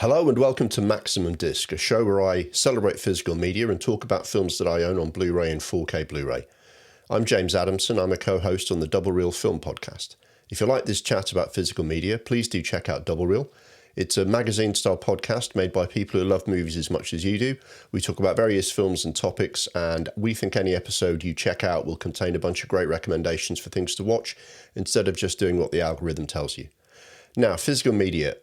Hello and welcome to Maximum Disc, a show where I celebrate physical media and talk about films that I own on Blu Ray and 4K Blu Ray. I'm James Adamson, I'm a co-host on the Double Reel Film Podcast. If you like this chat about physical media, please do check out Double Reel. It's a magazine-style podcast made by people who love movies as much as you do. We talk about various films and topics, and we think any episode you check out will contain a bunch of great recommendations for things to watch, instead of just doing what the algorithm tells you. Now, physical media.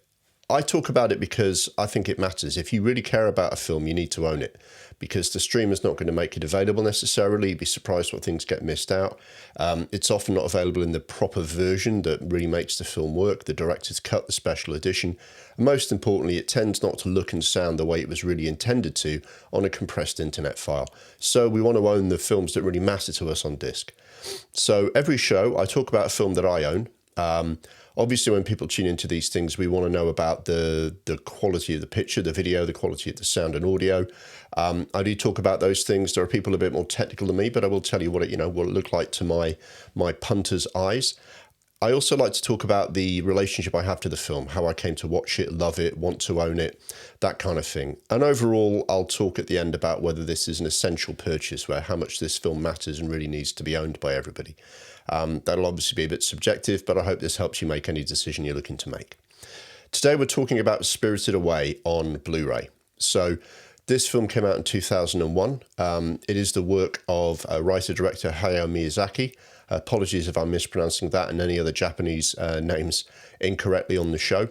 I talk about it because I think it matters. If you really care about a film, you need to own it, because the streamer's not going to make it available necessarily. You'd be surprised what things get missed out. It's often not available in the proper version that really makes the film work, the director's cut, the special edition. And most importantly, it tends not to look and sound the way it was really intended to on a compressed internet file. So we want to own the films that really matter to us on disc. So every show, I talk about a film that I own. Obviously, when people tune into these things, we want to know about the quality of the picture, the video, the quality of the sound and audio. I do talk about those things. There are people a bit more technical than me, but I will tell you what it looked like to my punter's eyes. I also like to talk about the relationship I have to the film, how I came to watch it, love it, want to own it, that kind of thing. And overall, I'll talk at the end about whether this is an essential purchase, where how much this film matters and really needs to be owned by everybody. That'll obviously be a bit subjective, but I hope this helps you make any decision you're looking to make. Today we're talking about Spirited Away on Blu Ray. So this film came out in 2001. It is the work of writer-director Hayao Miyazaki. Apologies if I'm mispronouncing that and any other Japanese names incorrectly on the show.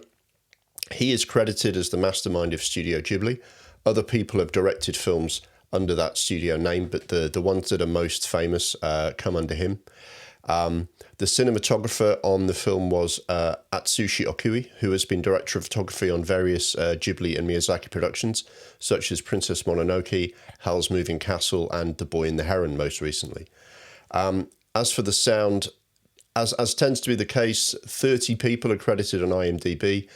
He is credited as the mastermind of Studio Ghibli. Other people have directed films under that studio name, but the ones that are most famous come under him. The cinematographer on the film was Atsushi Okui, who has been director of photography on various Ghibli and Miyazaki productions, such as Princess Mononoke, Howl's Moving Castle, and The Boy and the Heron most recently. As for the sound, as tends to be the case, 30 people are credited on IMDb.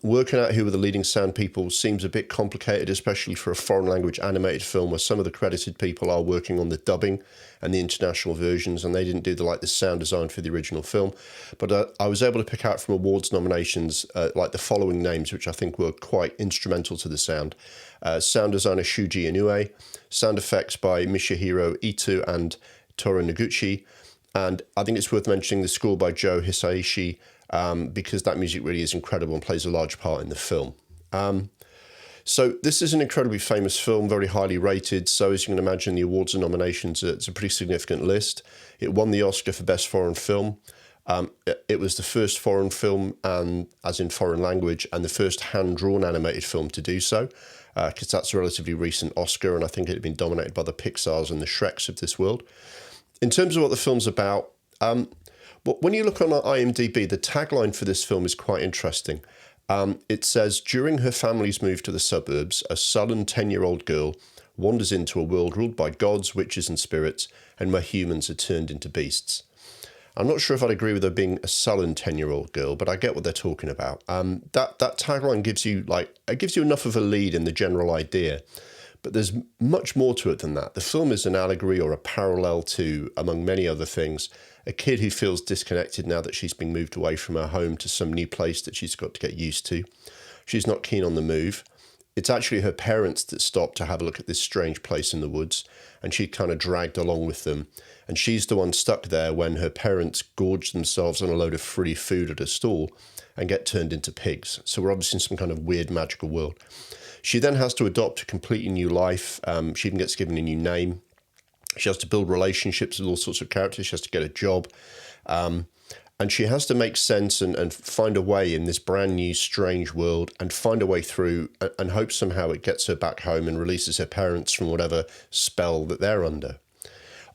Working out who were the leading sound people seems a bit complicated, especially for a foreign language animated film where some of the credited people are working on the dubbing and the international versions, and they didn't do the sound design for the original film. But I was able to pick out from awards nominations the following names, which I think were quite instrumental to the sound. Sound designer Shuji Inoue, sound effects by Michihiro Ito and Toru Noguchi, and I think it's worth mentioning the score by Joe Hisaishi, because that music really is incredible and plays a large part in the film. So this is an incredibly famous film, very highly rated. So as you can imagine, the awards and nominations, it's a pretty significant list. It won the Oscar for Best Foreign Film. It was the first foreign film, and as in foreign language, and the first hand-drawn animated film to do so, because that's a relatively recent Oscar, and I think it had been dominated by the Pixars and the Shreks of this world. In terms of what the film's about, when you look on IMDb, the tagline for this film is quite interesting. It says, during her family's move to the suburbs, a sullen 10-year-old girl wanders into a world ruled by gods, witches and spirits, and where humans are turned into beasts. I'm not sure if I'd agree with her being a sullen 10-year-old girl, but I get what they're talking about. That tagline gives you enough of a lead in the general idea. But there's much more to it than that. The film is an allegory or a parallel to, among many other things, a kid who feels disconnected now that she's been moved away from her home to some new place that she's got to get used to. She's not keen on the move. It's actually her parents that stop to have a look at this strange place in the woods, and she kind of dragged along with them. And she's the one stuck there when her parents gorge themselves on a load of free food at a stall and get turned into pigs. So we're obviously in some kind of weird magical world. She then has to adopt a completely new life. She even gets given a new name. She has to build relationships with all sorts of characters. She has to get a job. And she has to make sense and find a way in this brand new, strange world and find a way through and hope somehow it gets her back home and releases her parents from whatever spell that they're under.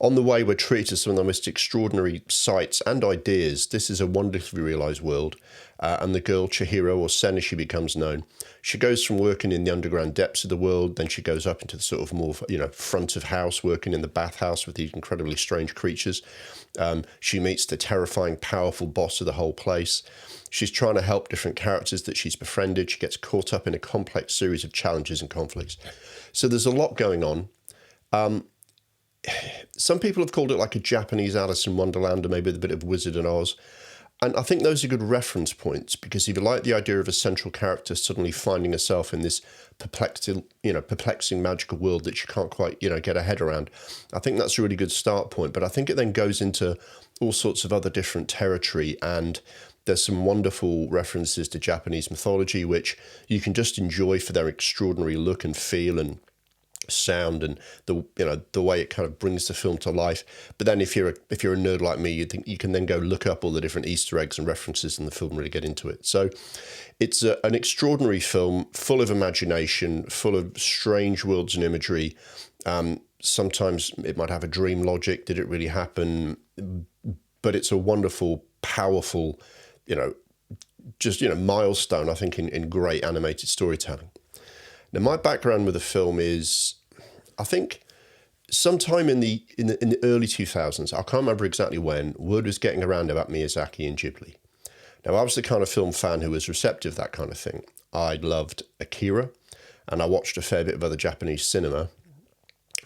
On the way, we're treated to some of the most extraordinary sights and ideas. This is a wonderfully realised world. And the girl, Chihiro, or Sen as she becomes known, she goes from working in the underground depths of the world, then she goes up into the sort of more, front of house, working in the bathhouse with these incredibly strange creatures. She meets the terrifying, powerful boss of the whole place. She's trying to help different characters that she's befriended. She gets caught up in a complex series of challenges and conflicts. So there's a lot going on. Some people have called it like a Japanese Alice in Wonderland, or maybe a bit of Wizard of Oz. And I think those are good reference points, because if you like the idea of a central character suddenly finding herself in this perplexing magical world that you can't quite, get her head around, I think that's a really good start point. But I think it then goes into all sorts of other different territory, and there's some wonderful references to Japanese mythology, which you can just enjoy for their extraordinary look and feel and sound, and the way it kind of brings the film to life. But then if you're a nerd like me, you think you can then go look up all the different Easter eggs and references in the film and really get into it. So it's an extraordinary film, full of imagination, full of strange worlds and imagery. Sometimes it might have a dream logic. Did it really happen? But it's a wonderful, powerful, milestone, I think, in great animated storytelling. Now, my background with the film is, I think, sometime in the early 2000s, I can't remember exactly when, word was getting around about Miyazaki and Ghibli. Now, I was the kind of film fan who was receptive to that kind of thing. I loved Akira, and I watched a fair bit of other Japanese cinema.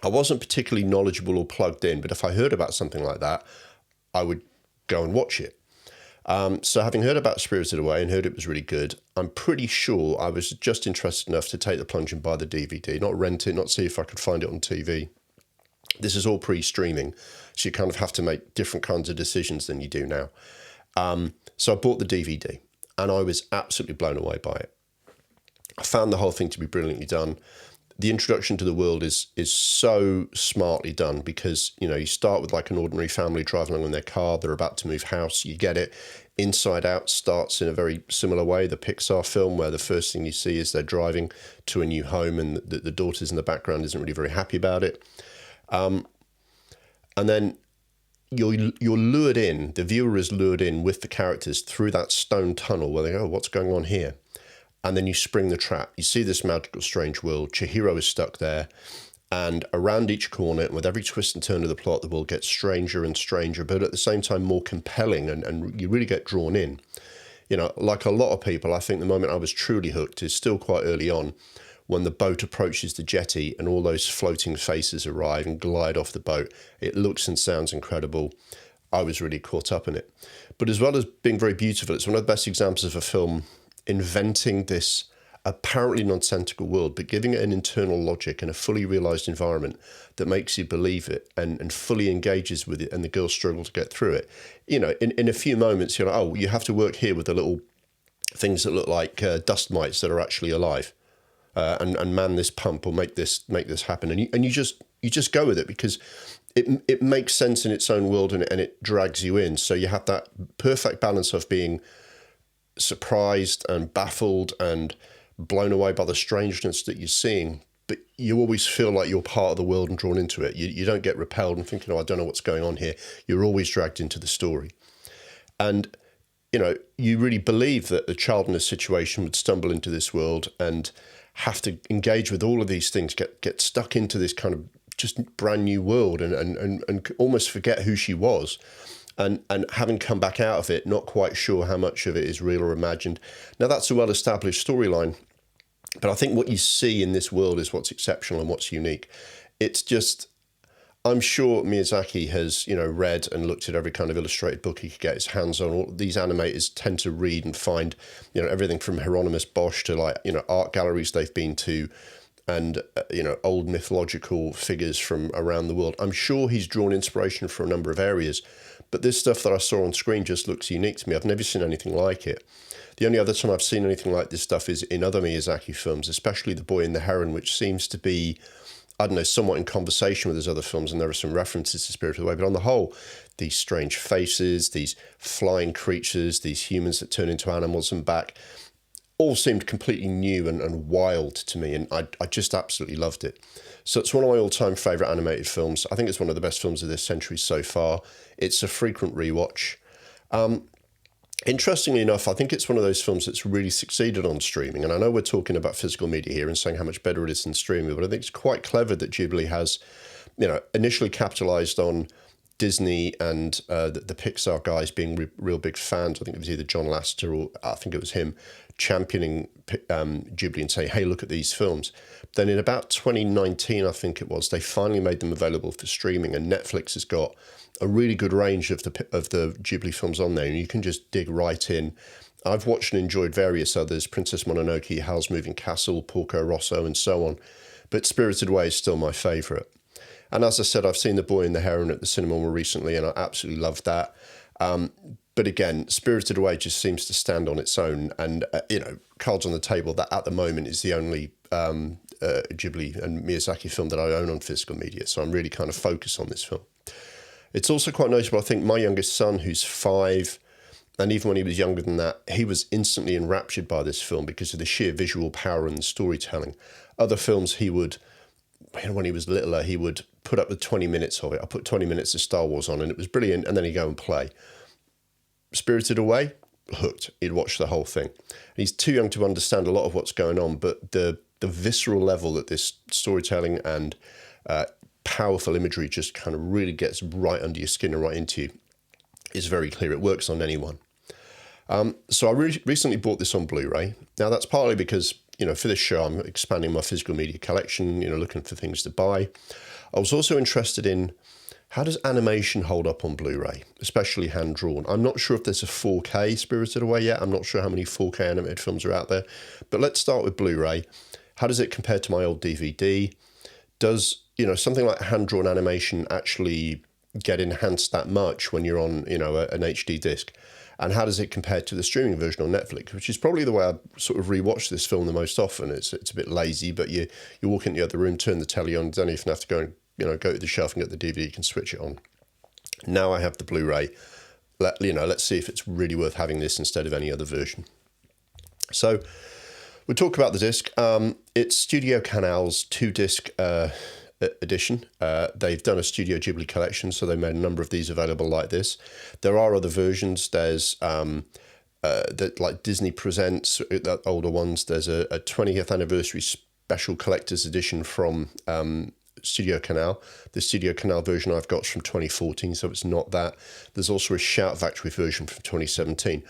I wasn't particularly knowledgeable or plugged in, but if I heard about something like that, I would go and watch it. So having heard about Spirited Away and heard it was really good, I'm pretty sure I was just interested enough to take the plunge and buy the DVD, not rent it, not see if I could find it on TV. This is all pre-streaming, so you kind of have to make different kinds of decisions than you do now. So I bought the DVD, and I was absolutely blown away by it. I found the whole thing to be brilliantly done. The introduction to the world is so smartly done, because, you start with like an ordinary family driving along in their car. They're about to move house. You get it. Inside Out starts in a very similar way, the Pixar film, where the first thing you see is they're driving to a new home, and the daughter's in the background isn't really very happy about it. And then you're lured in, the viewer is lured in with the characters through that stone tunnel where they go, oh, what's going on here? And then you spring the trap. You see this magical, strange world. Chihiro is stuck there. And around each corner, and with every twist and turn of the plot, the world gets stranger and stranger, but at the same time more compelling, and you really get drawn in. Like a lot of people, I think the moment I was truly hooked is still quite early on, when the boat approaches the jetty and all those floating faces arrive and glide off the boat. It looks and sounds incredible. I was really caught up in it. But as well as being very beautiful, it's one of the best examples of a film inventing this apparently nonsensical world, but giving it an internal logic and a fully realised environment that makes you believe it and fully engages with it, and the girls struggle to get through it. In a few moments, you're like, oh, you have to work here with the little things that look like dust mites that are actually alive, and man this pump or make this happen, and you just go with it, because it makes sense in its own world, and it drags you in. So you have that perfect balance of being surprised and baffled and blown away by the strangeness that you're seeing, but you always feel like you're part of the world and drawn into it. You don't get repelled and thinking, oh, I don't know what's going on here. You're always dragged into the story. And, you really believe that the child in this situation would stumble into this world and have to engage with all of these things, get stuck into this kind of just brand new world, and almost forget who she was. And having come back out of it, not quite sure how much of it is real or imagined. Now, that's a well-established storyline, but I think what you see in this world is what's exceptional and what's unique. It's just, I'm sure Miyazaki has, read and looked at every kind of illustrated book he could get his hands on. All these animators tend to read and find, everything from Hieronymus Bosch to art galleries they've been to, and old mythological figures from around the world. I'm sure he's drawn inspiration from a number of areas, but this stuff that I saw on screen just looks unique to me. I've never seen anything like it. The only other time I've seen anything like this stuff is in other Miyazaki films, especially The Boy and the Heron, which seems to be, I don't know, somewhat in conversation with his other films, and there are some references to Spirited Away. But on the whole, these strange faces, these flying creatures, these humans that turn into animals and back, all seemed completely new and wild to me, and I just absolutely loved it. So it's one of my all-time favourite animated films. I think it's one of the best films of this century so far. It's a frequent rewatch. Interestingly enough, I think it's one of those films that's really succeeded on streaming, and I know we're talking about physical media here and saying how much better it is than streaming, but I think it's quite clever that Ghibli has, initially capitalised on Disney and the Pixar guys being real big fans. I think it was either John Lasseter or I think it was him championing Ghibli and saying, hey, look at these films. Then in about 2019, I think it was, they finally made them available for streaming, and Netflix has got a really good range of the Ghibli films on there, and you can just dig right in. I've watched and enjoyed various others, Princess Mononoke, Howl's Moving Castle, Porco Rosso, and so on, but Spirited Away is still my favourite. And as I said, I've seen The Boy and the Heron at the cinema more recently, and I absolutely loved that. But again, Spirited Away just seems to stand on its own, and cards on the table, that at the moment is the only Ghibli and Miyazaki film that I own on physical media, so I'm really kind of focused on this film. It's also quite notable, I think, my youngest son, who's 5, and even when he was younger than that, he was instantly enraptured by this film because of the sheer visual power and the storytelling. Other films he would, when he was littler, he would put up with 20 minutes of it. I put 20 minutes of Star Wars on and it was brilliant, and then he'd go and play. Spirited Away, hooked. He'd watch the whole thing. He's too young to understand a lot of what's going on, but the visceral level that this storytelling and powerful imagery just kind of really gets right under your skin and right into you is very clear. It works on anyone. So I recently bought this on Blu Ray. Now that's partly because, for this show, I'm expanding my physical media collection, looking for things to buy. I was also interested in how does animation hold up on Blu Ray, especially hand-drawn. I'm not sure if there's a 4K Spirited Away yet. I'm not sure how many 4K animated films are out there. But let's start with Blu Ray. How does it compare to my old DVD? Does, something like hand-drawn animation actually get enhanced that much when you're on, an HD disc? And how does it compare to the streaming version on Netflix, which is probably the way I sort of rewatch this film the most often. It's a bit lazy, but you walk into the other room, turn the telly on, don't even have to go and go to the shelf and get the DVD. You can switch it on. Now I have the Blu-ray. Let's see if it's really worth having this instead of any other version. So we'll talk about the disc. It's Studio Canal's 2-disc edition. They've done a Studio Ghibli collection, so they made a number of these available like this. There are other versions. There's that like Disney Presents, older ones. There's a 20th anniversary special collector's edition from Studio Canal. The Studio Canal version I've got is from 2014, so it's not that. There's also a Shout Factory version from 2017.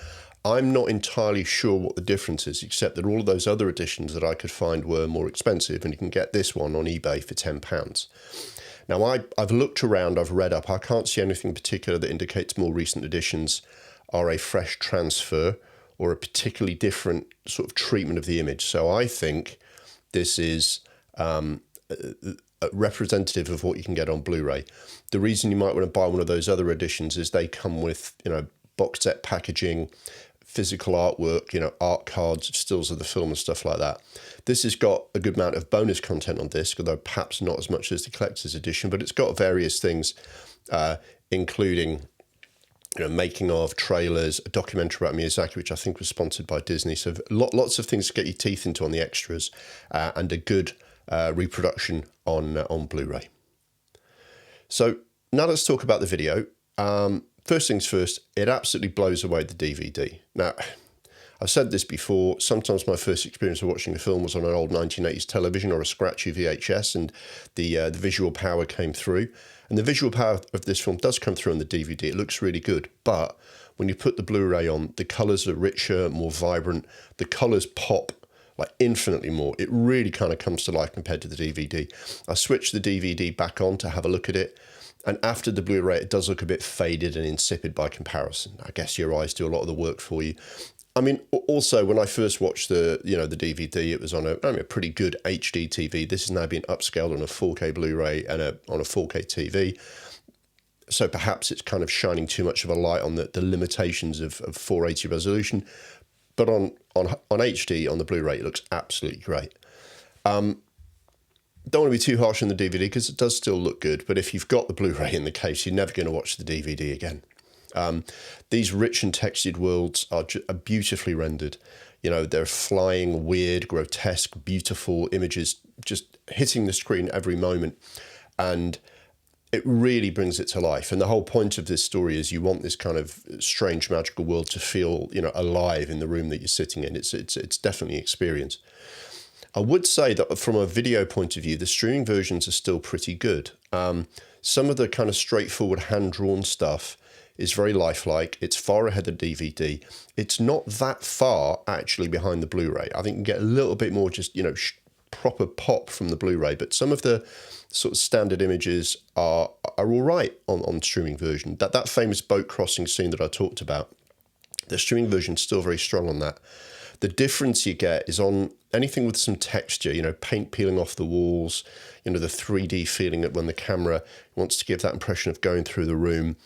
I'm not entirely sure what the difference is, except that all of those other editions that I could find were more expensive, and you can get this one on eBay for £10. Now, I've looked around, I've read up, I can't see anything particular that indicates more recent editions are a fresh transfer or a particularly different sort of treatment of the image. So I think this is representative of what you can get on Blu-ray. The reason you might want to buy one of those other editions is they come with, box set packaging, physical artwork, art cards, stills of the film and stuff like that. This has got a good amount of bonus content on disc, although perhaps not as much as the collector's edition, but it's got various things, including making of, trailers, a documentary about Miyazaki, which I think was sponsored by Disney. So lots of things to get your teeth into on the extras, and a good reproduction on Blu-ray. So now let's talk about the video. First things first, it absolutely blows away the DVD. Now, I've said this before, sometimes my first experience of watching a film was on an old 1980s television or a scratchy VHS, and the visual power came through. And the visual power of this film does come through on the DVD. It looks really good, but when you put the Blu-ray on, the colours are richer, more vibrant. The colours pop like infinitely more. It really kind of comes to life compared to the DVD. I switched the DVD back on to have a look at it, and after the Blu-ray, it does look a bit faded and insipid by comparison. I guess your eyes do a lot of the work for you. I mean, also, when I first watched the DVD, it was on a pretty good HD TV. This has now been upscaled on a 4K Blu-ray and on a 4K TV. So perhaps it's kind of shining too much of a light on the limitations of 480 resolution. But on HD, on the Blu-ray, it looks absolutely great. Don't want to be too harsh on the DVD because it does still look good. But if you've got the Blu-ray in the case, you're never going to watch the DVD again. These rich and textured worlds are beautifully rendered. They're flying, weird, grotesque, beautiful images just hitting the screen every moment. And it really brings it to life. And the whole point of this story is you want this kind of strange, magical world to feel, alive in the room that you're sitting in. It's definitely an experience. I would say that from a video point of view, the streaming versions are still pretty good. Some of the kind of straightforward hand-drawn stuff is very lifelike. It's far ahead of DVD. It's not that far actually behind the Blu-ray. I think you can get a little bit more just, proper pop from the Blu-ray, but some of the sort of standard images are all right on streaming version. That famous boat crossing scene that I talked about, the streaming version is still very strong on that. The difference you get is on anything with some texture, paint peeling off the walls, the 3D feeling that when the camera wants to give that impression of going through the room,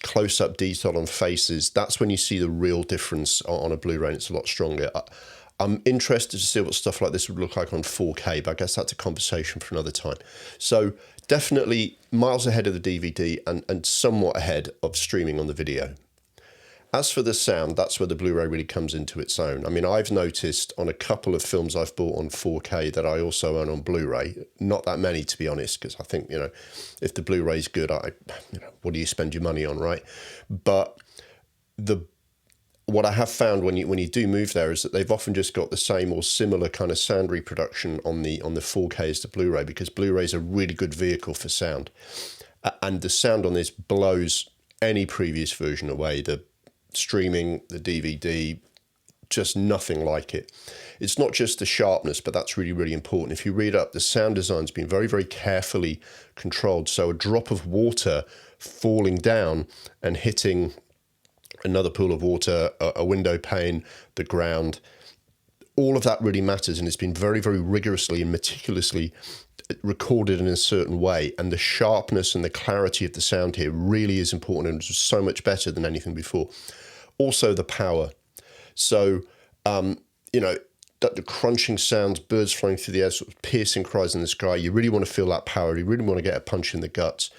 close-up detail on faces. That's when you see the real difference on a Blu-ray, and it's a lot stronger. I'm interested to see what stuff like this would look like on 4K, but I guess that's a conversation for another time. So definitely miles ahead of the DVD and somewhat ahead of streaming on the video. As for the sound, that's where the Blu-ray really comes into its own. I mean, I've noticed on a couple of films I've bought on 4K that I also own on Blu-ray. Not that many, to be honest, because I think, if the Blu-ray's good, what do you spend your money on, right? But what I have found when you do move there is that they've often just got the same or similar kind of sound reproduction on the 4K as the Blu-ray, because Blu-ray is a really good vehicle for sound. And the sound on this blows any previous version away. The streaming, the DVD, just nothing like it. It's not just the sharpness, but that's really, really important. If you read up, the sound design's been very, very carefully controlled. So a drop of water falling down and hitting another pool of water, a window pane, the ground, all of that really matters, and it's been very, very rigorously and meticulously recorded in a certain way, and the sharpness and the clarity of the sound here really is important, and it's so much better than anything before. Also the power. So, the crunching sounds, birds flying through the air, sort of piercing cries in the sky, you really want to feel that power, you really want to get a punch in the guts.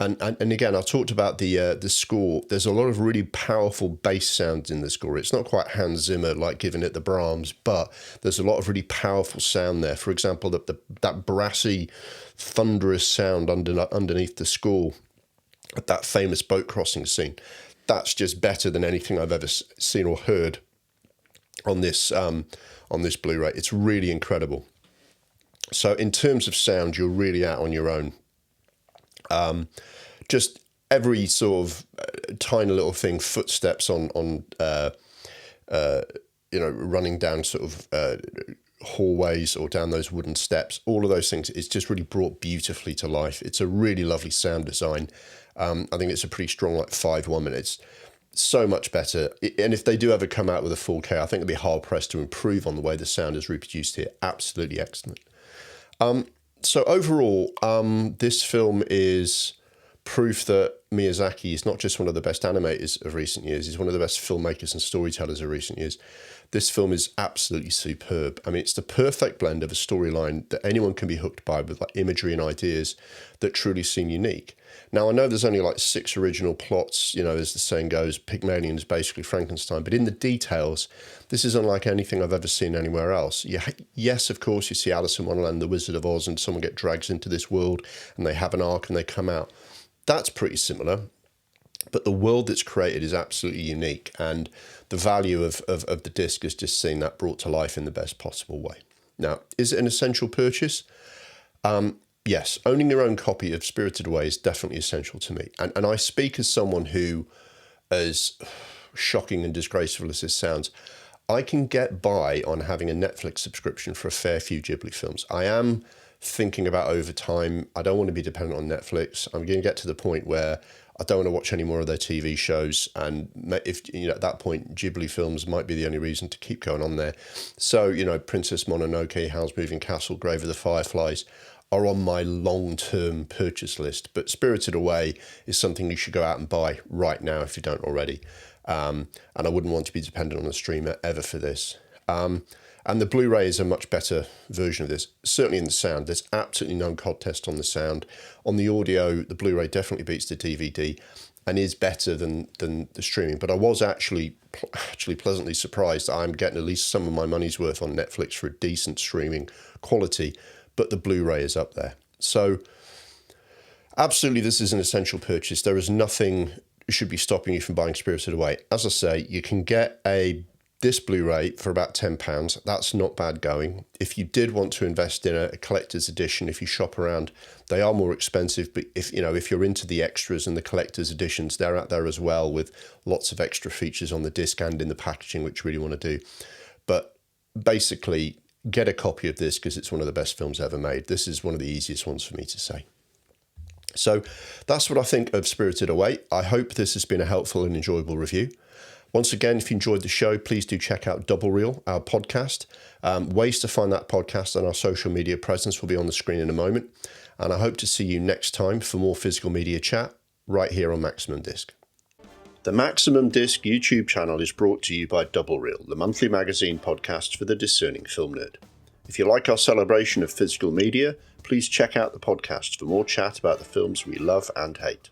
And again, I talked about the score. There's a lot of really powerful bass sounds in the score. It's not quite Hans Zimmer like giving it the Brahms, but there's a lot of really powerful sound there. For example, that brassy, thunderous sound underneath the score at that famous boat crossing scene. That's just better than anything I've ever seen or heard on this Blu-ray. It's really incredible. So in terms of sound, you're really out on your own. Just every sort of tiny little thing, footsteps on running down sort of hallways or down those wooden steps, all of those things, it's just really brought beautifully to life. It's a really lovely sound design. I think it's a pretty strong 5.1 minutes. So much better. And if they do ever come out with a 4K, I think they'll be hard pressed to improve on the way the sound is reproduced here. Absolutely excellent. So overall, this film is proof that Miyazaki is not just one of the best animators of recent years, he's one of the best filmmakers and storytellers of recent years. This film is absolutely superb. I mean, it's the perfect blend of a storyline that anyone can be hooked by, with imagery and ideas that truly seem unique. Now, I know there's only 6 original plots, as the saying goes, Pygmalion is basically Frankenstein, but in the details, this is unlike anything I've ever seen anywhere else. Yes, of course, you see Alice in Wonderland, The Wizard of Oz, and someone get dragged into this world, and they have an arc and they come out. That's pretty similar, but the world that's created is absolutely unique, and the value of the disc is just seeing that brought to life in the best possible way. Now, is it an essential purchase? Yes, owning your own copy of Spirited Away is definitely essential to me. And I speak as someone who, as shocking and disgraceful as this sounds, I can get by on having a Netflix subscription for a fair few Ghibli films. I am thinking about over time, I don't want to be dependent on Netflix. I'm going to get to the point where I don't want to watch any more of their TV shows. And if at that point, Ghibli films might be the only reason to keep going on there. So, Princess Mononoke, Howl's Moving Castle, Grave of the Fireflies are on my long-term purchase list. But Spirited Away is something you should go out and buy right now if you don't already. And I wouldn't want to be dependent on a streamer ever for this. And the Blu-ray is a much better version of this, certainly in the sound. There's absolutely no contest on the sound. On the audio, the Blu-ray definitely beats the DVD and is better than the streaming. But I was actually pleasantly surprised that I'm getting at least some of my money's worth on Netflix for a decent streaming quality, but the Blu-ray is up there. So absolutely, this is an essential purchase. There is nothing should be stopping you from buying Spirited Away. As I say, you can get a this Blu-ray for about £10. That's not bad going. If you did want to invest in a collector's edition, if you shop around, they are more expensive. But if you're into the extras and the collector's editions, they're out there as well with lots of extra features on the disc and in the packaging, which you really want to do. But basically, get a copy of this because it's one of the best films ever made. This is one of the easiest ones for me to say. So that's what I think of Spirited Away. I hope this has been a helpful and enjoyable review. Once again, if you enjoyed the show, please do check out Double Reel, our podcast. Ways to find that podcast and our social media presence will be on the screen in a moment. And I hope to see you next time for more physical media chat right here on Maximum Disc. The Maximum Disc YouTube channel is brought to you by Double Reel, the monthly magazine podcast for the discerning film nerd. If you like our celebration of physical media, please check out the podcast for more chat about the films we love and hate.